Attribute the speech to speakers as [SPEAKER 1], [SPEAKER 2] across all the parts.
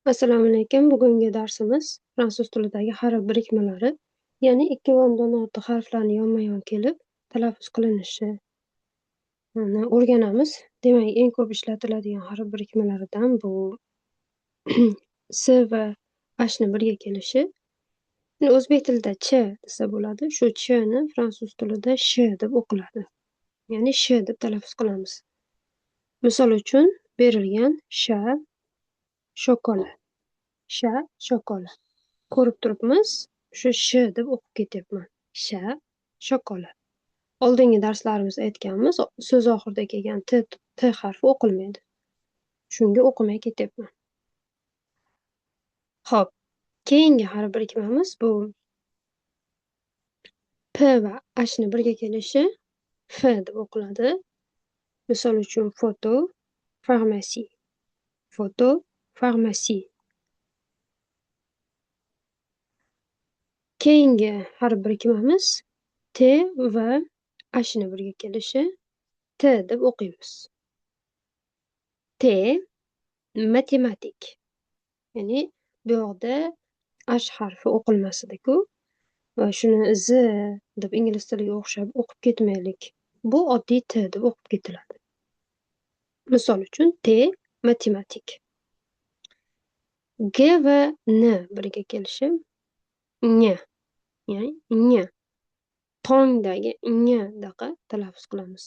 [SPEAKER 1] Assalomu alaykum. Bugungi darsimiz fransuz tilidagi harf birikmalari, ya'ni 2 va undan ortiq harflarni yonma-yon kelib talaffuz qilinishini o'rganamiz. Demak, eng ko'p ishlatiladigan harf birikmalaridan bu S va Hni birga kelishi. Endi o'zbek tilida ch desa bo'ladi. Shu chni fransuz tilida sh deb o'qiladi. Ya'ni sh deb talaffuz qilamiz. Misol uchun berilgan sha shokola, sha shokola. Ko'rib turibmiz, shu sh deb o'qib ketyapman. Sha shokola. Oldingi darslarimizda aytganmiz, so'z oxirida kelgan t harfi o'qilmaydi. Shunga o'qimay ketyapman. Xo'p, keyingi harf birikmamiz bu p va hni birga kelishi f deb o'qiladi. Misol uchun foto, farmasi. Foto, farmasi. Keyingi harf birikmamiz t va hni birga kelishi t deb o'qiymiz. T matematik. Ya'ni bu yoqda h harfi o'qilmas edi-ku va shuni z deb ingliz tiliga o'xshab o'qib ketmaylik. Bu oddiy t deb o'qib ketiladi. Misol uchun t matematik. G va n birga kelishi ñ, ya'ni ñ. Tongdagi ñ daqa talaffuz qilamiz.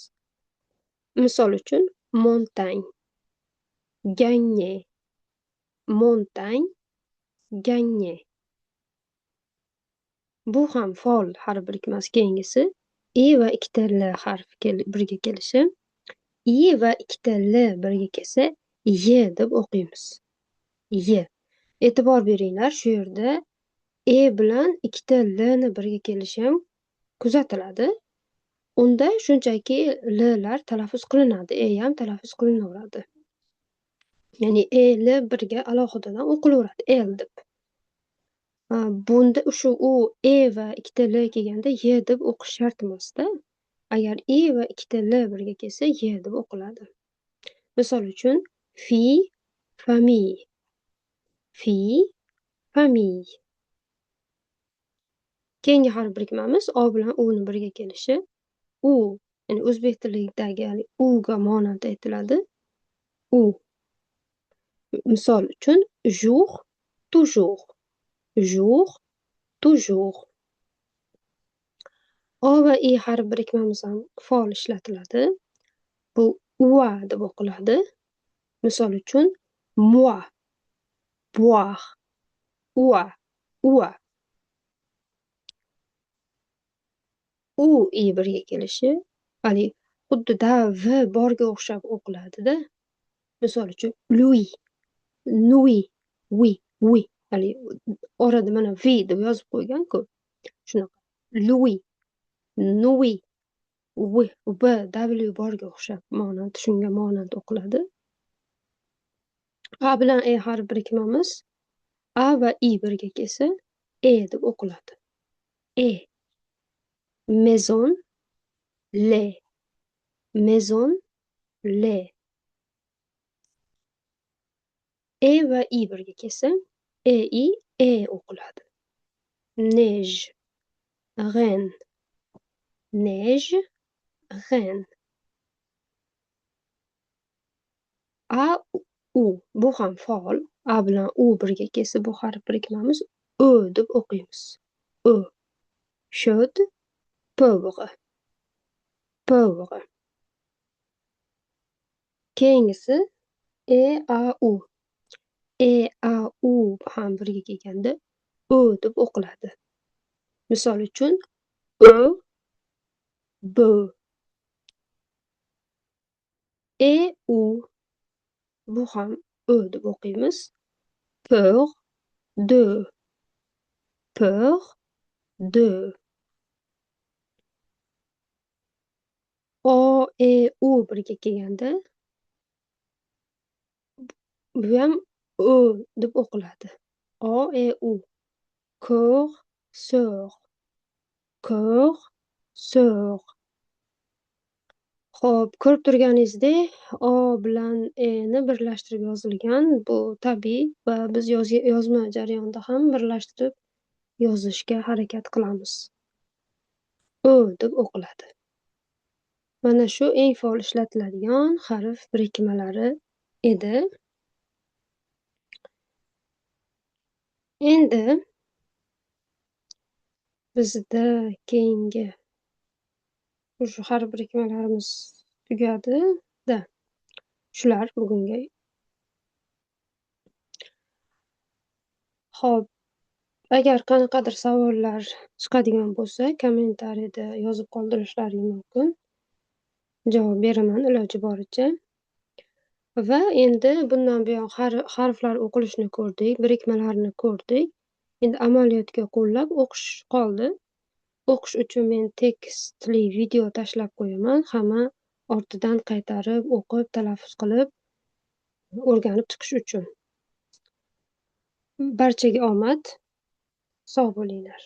[SPEAKER 1] Misol uchun montagne, gagner, montagne, gagner. Bu ham faol harf birikmasi keyingisi I va ikkita L harfi birga kelishi. I va ikkita L birga kelsa Y deb o'qiymiz. Y. E'tibor beringlar, shu yerda E bilan ikkita L ni birga kelishi ham kuzatiladi. Unda shunchaki L lar talaffuz qilinadi, E ham talaffuz qilinaveradi. Ya'ni E, L birga alohidadan o'qilaveradi, el deb. Bunda u E va ikkita L kelganda Y deb o'qish shart emasda. Agar I va ikkita L birga kelsa Y deb o'qiladi. Misol uchun fille, famille. Fille, famille. Keyingi harf birikmamiz O bilan U'ni birga kelishi. U, ya'ni o'zbek tilidagi U'ga monand aytiladi. U. Misol uchun jour, toujours. Jour, toujours. O va I harf birikmamiz ham faol ishlatiladi. Bu ua deb o'qiladi. Misol uchun moi, boire, ua, ua. U I birga kelishi, hali xuddida v borga o'xshab o'qiladi-da. Misol uchun lui, nui, oui, oui. Hali orada mana v deb yozib qo'ygan-ku. Shunaqa. Lui, nui, b, w borga o'xshab shunga monand o'qiladi. A bilan E harf birikmamiz A va I birga kelsa E deb o'qiladi. E. Maison, lait. Maison, lait. E va I birga kelsa E o'qiladi. Neige, reine. Neige, reine. A, U. Bu ham faol. A bilan U birga kelsa bu harf birikmamiz O deb o'qiymiz. O. Chaude, pauvre. Pauvre. Keyingisi E, A, U. E, A, U ham birga kelganda O deb o'qiladi. Misol uchun O, B. E, U. Bu ham O deb o'qiymiz. Peur, de. Peur, de. O, E, U birga kelganda bu ham O deb o'qiladi. O, E, U. Cœur, sœur. Cœur, sœur. Xo'p, ko'rib turganingizdek, O bilan E'ni birlashtirib yozilgan. Bu tabiiy va biz yozma jarayonida ham birlashtirib yozishga harakat qilamiz. O deb o'qiladi. Mana shu eng faol ishlatiladigan harf birikmalari edi. Endi bizda keyingi shu harf birikmalarimiz tugadi-da. Shular bugungi. Xo'p, agar qanaqadir savollar chiqadigan bo'lsa, kommentariyada yozib qoldirishlaring mumkin. Javob beraman iloji boricha. Va endi bundan buyon harflar o'qilishini ko'rdik, birikmalarni ko'rdik. Endi amaliyotga qo'llab o'qish qoldi. O'qish uchun men tekstli video tashlab qo'yaman. Hamma ortidan qaytarib, o'qib, talaffuz qilib, o'rganib chiqish uchun. Barchaga omad, sog' bo'linglar.